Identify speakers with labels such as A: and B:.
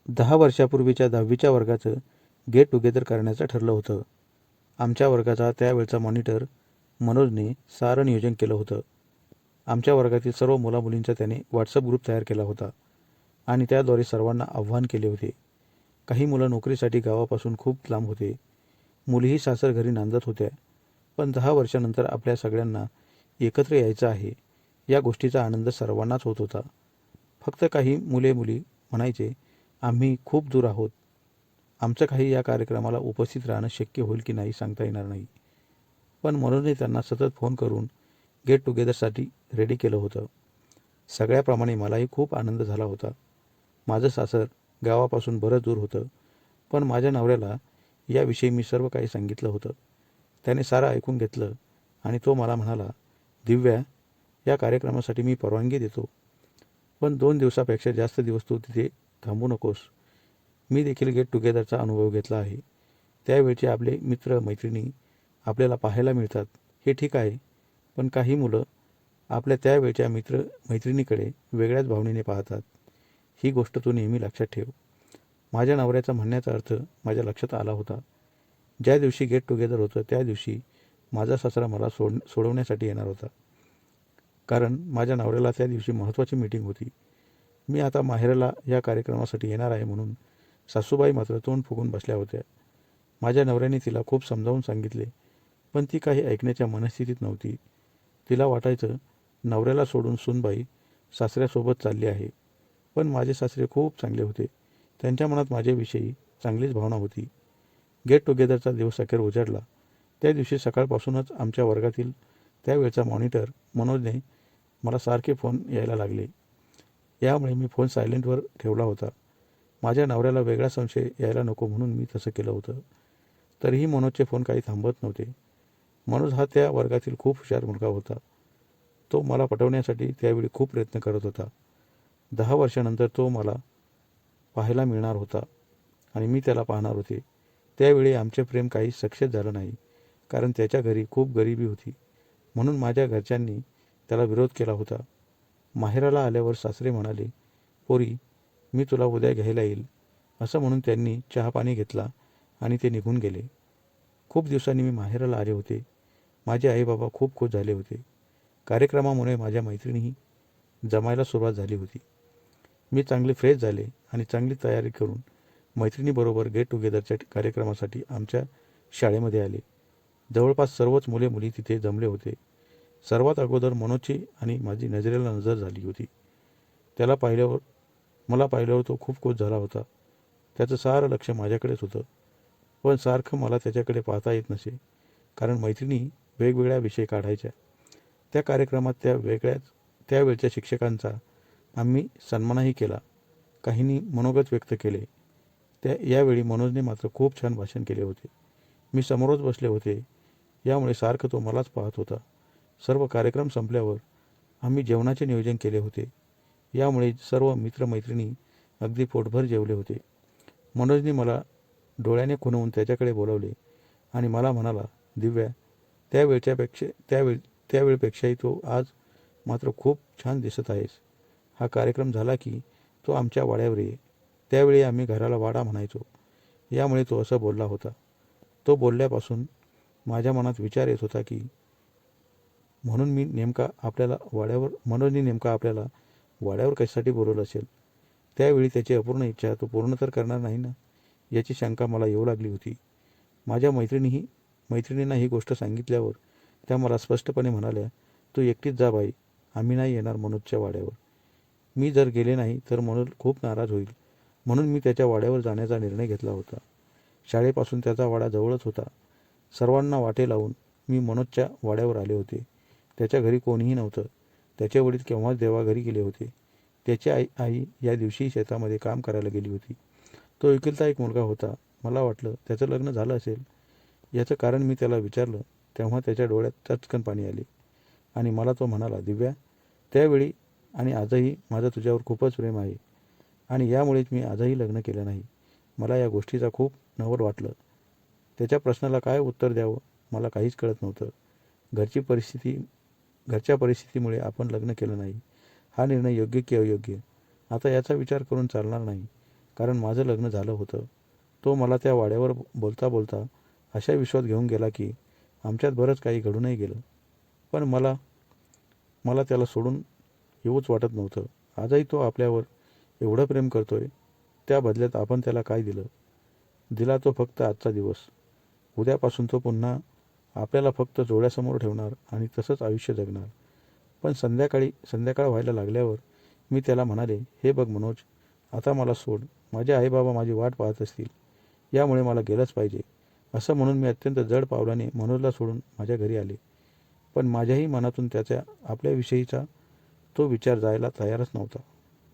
A: 10 वर्षापूर्वीच्या 10वीच्या वर्गाचं get together करण्याचं ठरलं होतं. आमच्या वर्गाचा त्यावेळचा मॉनिटर मनोजने सारं नियोजन केलं होतं. आमच्या वर्गातील सर्व मुलामुलींचा त्याने व्हॉट्सअप ग्रुप तयार केला होता आणि त्याद्वारे सर्वांना आव्हान केले होते. काही मुलं नोकरीसाठी गावापासून खूप लांब होते. मुलीही सासरघरी नांदत होत्या. पण 10 वर्षानंतर आपल्या सगळ्यांना एकत्र यायचं आहे या गोष्टीचा आनंद सर्वांनाच होत होता. फक्त काही मुली म्हणायचे, आम्ही खूप दूर आहोत. आमचं काही या कार्यक्रमाला उपस्थित राहणं शक्य होईल की नाही सांगता येणार नाही. पण मनोजने त्यांना सतत फोन करून गेट टुगेदरसाठी रेडी केलं होतं. सगळ्याप्रमाणे मलाही खूप आनंद झाला होता. माझं सासर गावापासून बरंच दूर होतं, पण माझ्या नवऱ्याला याविषयी मी सर्व काही सांगितलं होतं. त्याने सारं ऐकून घेतलं आणि तो मला म्हणाला, दिव्या, या कार्यक्रमासाठी मी परवानगी देतो, पण 2 दिवसापेक्षा जास्त दिवस तू तिथे थांबू नकोस. मी देखील गेट टुगेदरचा अनुभव घेतला आहे. त्यावेळचे आपले मित्र मैत्रिणी आपल्याला पाहायला मिळतात, हे ठीक आहे, पण काही मुलं आपल्या त्यावेळच्या मित्र मैत्रिणीकडे वेगळ्याच भावनेने पाहतात. ही गोष्ट तू नेहमी लक्षात ठेव. माझ्या नवऱ्याचा म्हणण्याचा अर्थ माझ्या लक्षात आला होता. ज्या दिवशी गेट टुगेदर होतं त्या दिवशी माझा सासरा मला सोडवण्यासाठी येणार होता, कारण माझ्या नवऱ्याला त्या दिवशी महत्त्वाची मीटिंग होती. मी आता माहेरला या कार्यक्रमासाठी येणार आहे म्हणून सासूबाई मात्र तोंड फुगून बसल्या होत्या. माझ्या नवऱ्याने तिला खूप समजावून सांगितले, पण ती काही ऐकण्याच्या मनस्थितीत नव्हती. तिला वाटायचं नवऱ्याला सोडून सूनबाई सासऱ्यासोबत चालली आहे. पण माझे सासरे खूप चांगले होते. त्यांच्या मनात माझ्याविषयी चांगलीच भावना होती. गेट टुगेदरचा दिवस अखेर उजाडला. त्या दिवशी सकाळपासूनच आमच्या वर्गातील त्यावेळचा मॉनिटर मनोजने मला सारखे फोन यायला लागले. यामुळे मी फोन सायलेंटवर ठेवला होता. माझ्या नवऱ्याला वेगळा संशय यायला नको म्हणून मी तसं केलं होतं. तरीही मनोजचे फोन काही थांबत नव्हते. मनोज हा त्या वर्गातील खूप हुशार मुलगा होता. तो मला पटवण्यासाठी त्यावेळी खूप प्रयत्न करत होता. 10 वर्षानंतर तो मला पाहायला मिळणार होता आणि मी त्याला पाहणार होते. त्यावेळी आमचे प्रेम काही सक्सेस झालं नाही, कारण त्याच्या घरी खूप गरिबी होती. म्हणून माझ्या घरच्यांनी त्याला विरोध केला होता. माहेराला आल्यावर सासरे म्हणाले, पोरी, मी तुला उद्या घ्यायला येईल, असं म्हणून त्यांनी चहापाणी घेतला आणि ते निघून गेले. खूप दिवसांनी मी माहेराला आले होते. माझे आईबाबा खूप खुश झाले होते. कार्यक्रमामुळे माझ्या मैत्रिणीही जमायला सुरुवात झाली होती. मी चांगले फ्रेश झाले आणि चांगली तयारी करून मैत्रिणीबरोबर गेट टुगेदरच्या कार्यक्रमासाठी आमच्या शाळेमध्ये आले. जवळपास सर्वच मुले मुली तिथे जमले होते. सर्वात अगोदर मनोजची आणि माझी नजरेला नजर झाली होती. मला पाहिल्यावर तो खूप खुश झाला होता. त्याचं सारं लक्ष माझ्याकडेच होतं. पण सारखं मला त्याच्याकडे पाहता येत नसे, कारण मैत्रिणी वेगवेगळ्या विषय काढायच्या. त्या कार्यक्रमात त्यावेळच्या शिक्षकांचा आम्ही सन्मानही केला. काहींनी मनोगत व्यक्त केले. यावेळी मनोजने मात्र खूप छान भाषण केले होते. मी समोरच बसले होते, यामुळे सारखं तो मलाच पाहत होता. सर्व कार्यक्रम संपल्यावर आम्ही जेवणाचे नियोजन केले होते. यामुळे सर्व मित्रमैत्रिणी अगदी पोटभर जेवले होते. मनोजने मला डोळ्याने खुणवून त्याच्याकडे बोलावले आणि मला म्हणाला, दिव्या, त्यावेळपेक्षाही तो आज मात्र खूप छान दिसत आहेस. हा कार्यक्रम झाला की तो आमच्या वाड्यावर ये. त्यावेळी आम्ही घराला वाडा म्हणायचो. यामुळे तो असं बोलला होता. तो बोलल्यापासून माझ्या मनात विचार येत होता की मनोजने नेमका आपल्याला वाड्यावर कशासाठी बोलवलं असेल. त्यावेळी त्याची अपूर्ण इच्छा तो पूर्ण तर करणार नाही ना, याची शंका मला येऊ लागली होती. माझ्या मैत्रिणींना ही गोष्ट सांगितल्यावर त्या मला स्पष्टपणे म्हणाल्या, तू एकटीच जा बाई, आम्ही नाही येणार मनोजच्या वाड्यावर. मी जर गेले नाही तर मनोज खूप नाराज होईल, म्हणून मी त्याच्या वाड्यावर जाण्याचा निर्णय घेतला होता. शाळेपासून त्याचा वाडा जवळच होता. सर्वांना वाटे लावून मी मनोजच्या वाड्यावर आले होते. त्याच्या घरी कोणीही नव्हतं. त्याचे वडील केव्हाच देवाघरी गेले होते. त्याची आई या दिवशी शेतामध्ये काम करायला गेली होती. तो एकुलता एक मुलगा होता. मला वाटलं त्याचं लग्न झालं असेल. याचं कारण मी त्याला विचारलं तेव्हा त्याच्या डोळ्यात चटकन पाणी आले आणि मला तो म्हणाला, दिव्या, त्यावेळी आणि आजही माझं तुझ्यावर खूपच प्रेम आहे आणि यामुळेच मी आजही लग्न केलं नाही. मला या गोष्टीचा खूप नवल वाटलं. त्याच्या प्रश्नाला काय उत्तर द्यावं मला काहीच कळत नव्हतं. घरच्या परिस्थितीमुळे आपण लग्न केलं नाही. हा निर्णय योग्य की अयोग्य आता याचा विचार करून चालणार नाही. कारण माझं लग्न झालं होतं. तो मला त्या वाड्यावर बोलता बोलता अशा विश्वात घेऊन गेला की आमच्यात बरंच काही घडूनही गेलं. पण मला मला त्याला सोडून येऊच वाटत नव्हतं. आजही तो आपल्यावर एवढं प्रेम करतोय. त्या बदल्यात आपण त्याला काय दिलं? दिला तो फक्त आजचा दिवस. उद्यापासून तो पुन्हा आपल्याला फक्त डोळ्यासमोर ठेवणार आणि तसंच आयुष्य जगणार. पण संध्याकाळ व्हायला लागल्यावर मी त्याला म्हणाले, हे बघ मनोज, आता मला सोड. माझे आईबाबा माझी वाट पाहत असतील. यामुळे मला गेलंच पाहिजे. असं म्हणून मी अत्यंत जड पावलाने मनोजला सोडून माझ्या घरी आले. पण माझ्याही मनातून त्याच्या आपल्याविषयीचा तो विचार जायला तयारच नव्हता.